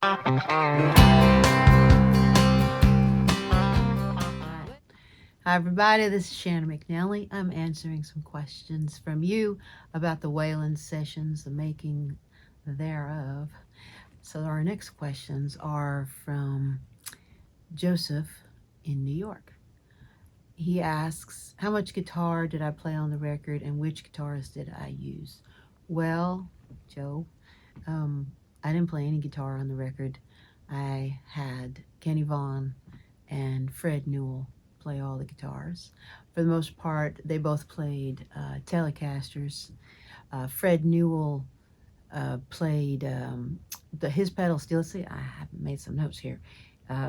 Hi, everybody. This is Shannon McNally. I'm answering some questions from you about the Waylon sessions, the making thereof. So, our next questions are from Joseph in New York. He asks, how much guitar did I play on the record and which guitarist did I use? Well, Joe, I didn't play any guitar on the record. I had Kenny Vaughan and Fred Newell play all the guitars. For the most part, they both played Telecasters. Fred Newell played his pedal steel. See, I have made some notes here.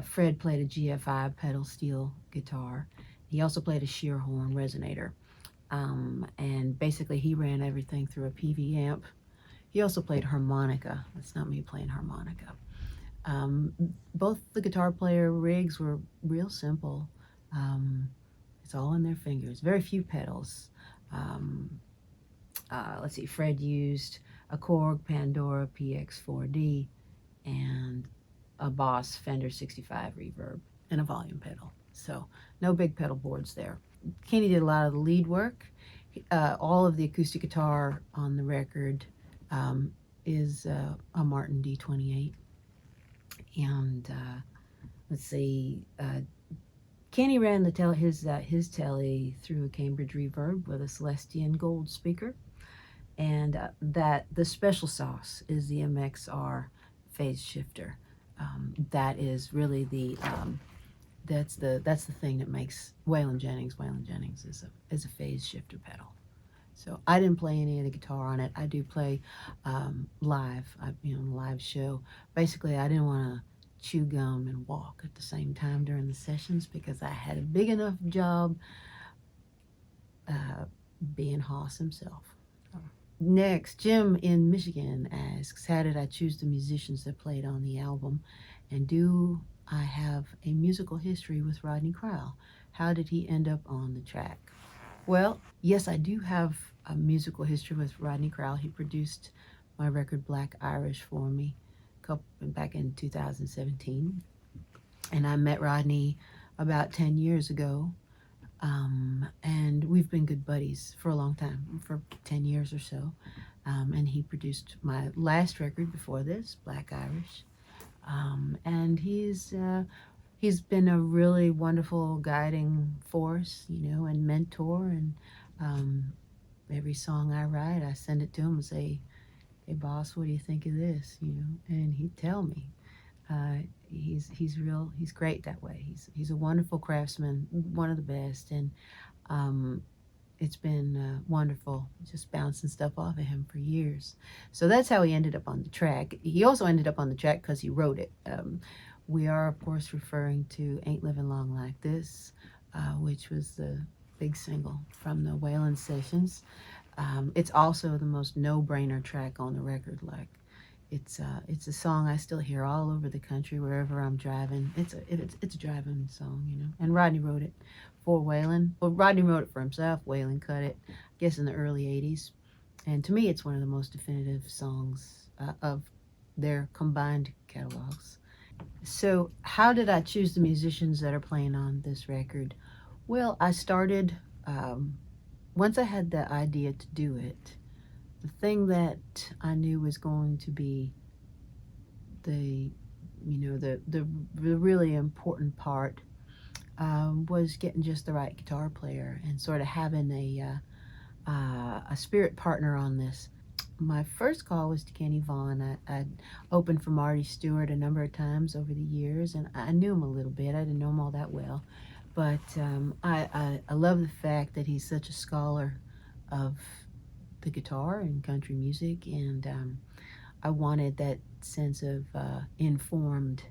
Fred played a GFI pedal steel guitar. He also played a shear horn resonator. And basically, he ran everything through a PV amp. He also played harmonica. That's not me playing harmonica. Both the guitar player rigs were real simple. It's all in their fingers. Very few pedals. Let's see, Fred used a Korg Pandora PX4D and a Boss Fender 65 reverb and a volume pedal. So no big pedal boards there. Kenny did a lot of the lead work. All of the acoustic guitar on the record is a Martin D28. And let's see, Kenny ran his telly through a Cambridge Reverb with a Celestian Gold speaker, and that the special sauce is the MXR phase shifter. That is really that's the thing that makes Waylon Jennings. Waylon Jennings is a phase shifter pedal. So I didn't play any of the guitar on it. I do play live, live show. Basically, I didn't want to chew gum and walk at the same time during the sessions because I had a big enough job being Hoss himself. Next, Jim in Michigan asks, how did I choose the musicians that played on the album? And do I have a musical history with Rodney Crowell? How did he end up on the track? Well, yes, I do have a musical history with Rodney Crowell. He produced my record Black Irish for me back in 2017. And I met Rodney about 10 years ago. And we've been good buddies for a long time, for 10 years or so. And he produced my last record before this, Black Irish. And he's been a really wonderful guiding force, and mentor. And every song I write, I send it to him and say, hey, boss, what do you think of this? And he'd tell me. He's great that way. He's a wonderful craftsman, one of the best, and it's been wonderful just bouncing stuff off of him for years. So that's how he ended up on the track. He also ended up on the track because he wrote it. We are, of course, referring to Ain't Living Long Like This, which was the big single from the Waylon sessions. It's also the most no-brainer track on the record. Like, it's a song I still hear all over the country wherever I'm driving. It's a driving song, And Rodney wrote it for Waylon. Well, Rodney wrote it for himself. Waylon cut it, I guess, in the early '80s. And to me, it's one of the most definitive songs of their combined catalogs. So, how did I choose the musicians that are playing on this record? Well, I started once I had the idea to do it. The thing that I knew was going to be the really important part was getting just the right guitar player and sort of having a spirit partner on this. My first call was to Kenny Vaughan. I'd opened for Marty Stewart a number of times over the years, and I knew him a little bit. I didn't know him all that well, but I love the fact that he's such a scholar of the guitar and country music, and I wanted that sense of informed.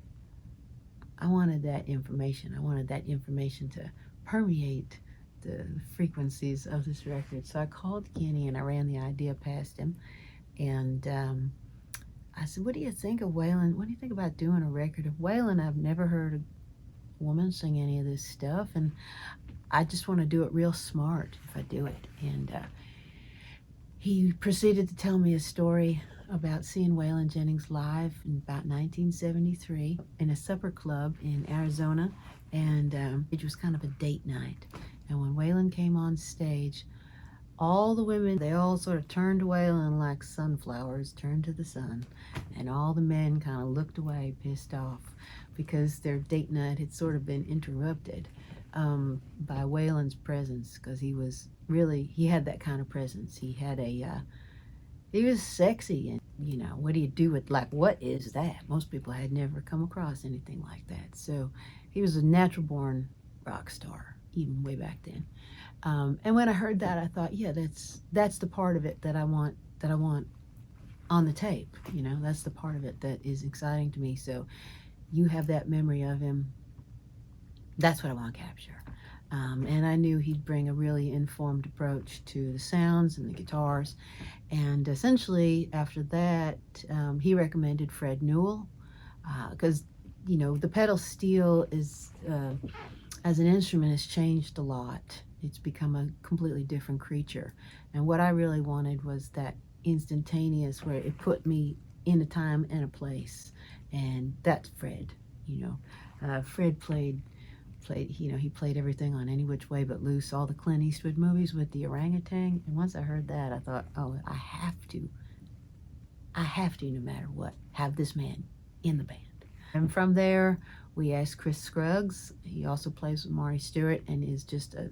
I wanted that information. I wanted that information to permeate the frequencies of this record. So I called Kenny and I ran the idea past him, and I said, what do you think of Waylon? What do you think about doing a record of Waylon? I've never heard a woman sing any of this stuff, and I just want to do it real smart if I do it. And he proceeded to tell me a story about seeing Waylon Jennings live in about 1973 in a supper club in Arizona, and it was kind of a date night. And when Waylon came on stage, all the women, they all sort of turned to Waylon like sunflowers turned to the sun, and all the men kind of looked away, pissed off, because their date night had sort of been interrupted by Waylon's presence, because he had that kind of presence. He was sexy, and what do you do with, like, what is that? Most people had never come across anything like that. So he was a natural born rock star, even way back then. And when I heard that, I thought, yeah, that's the part of it that I want on the tape. That's the part of it that is exciting to me. So you have that memory of him. That's what I want to capture. And I knew he'd bring a really informed approach to the sounds and the guitars. And essentially, after that, he recommended Fred Newell, because the pedal steel is, as an instrument, has changed a lot. It's become a completely different creature. And what I really wanted was that instantaneous, where it put me in a time and a place. And that's Fred. Fred played, he played everything on Any Which Way But Loose, all the Clint Eastwood movies with the orangutan. And once I heard that, I thought, oh, I have to, no matter what, have this man in the band. And from there, we asked Chris Scruggs. He also plays with Marty Stewart and is just a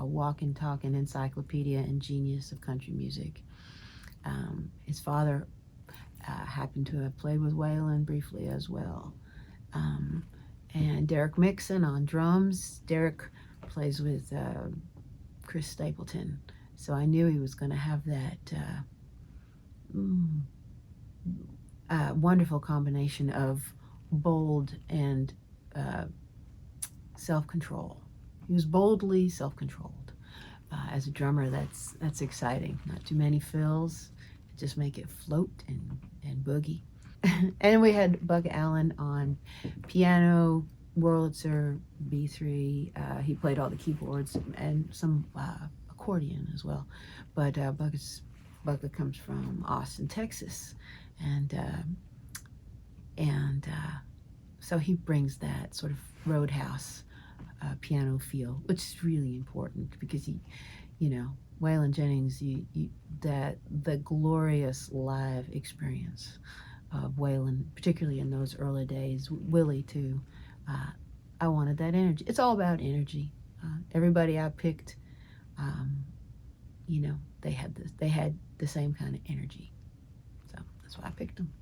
walking, talking encyclopedia and genius of country music. His father happened to have played with Waylon briefly as well. And Derek Mixon on drums. Derek plays with Chris Stapleton. So I knew he was going to have that wonderful combination of bold and self-control. He was boldly self-controlled. As a drummer, that's exciting. Not too many fills, just make it float and boogie. And we had Buck Allen on piano, Wurlitzer, B3. He played all the keyboards and some accordion as well. But Buck comes from Austin, Texas, and so he brings that sort of roadhouse piano feel, which is really important because Waylon Jennings, the glorious live experience of Waylon, particularly in those early days, Willie too. I wanted that energy. It's all about energy. Everybody I picked, they had the same kind of energy. So that's why I picked them.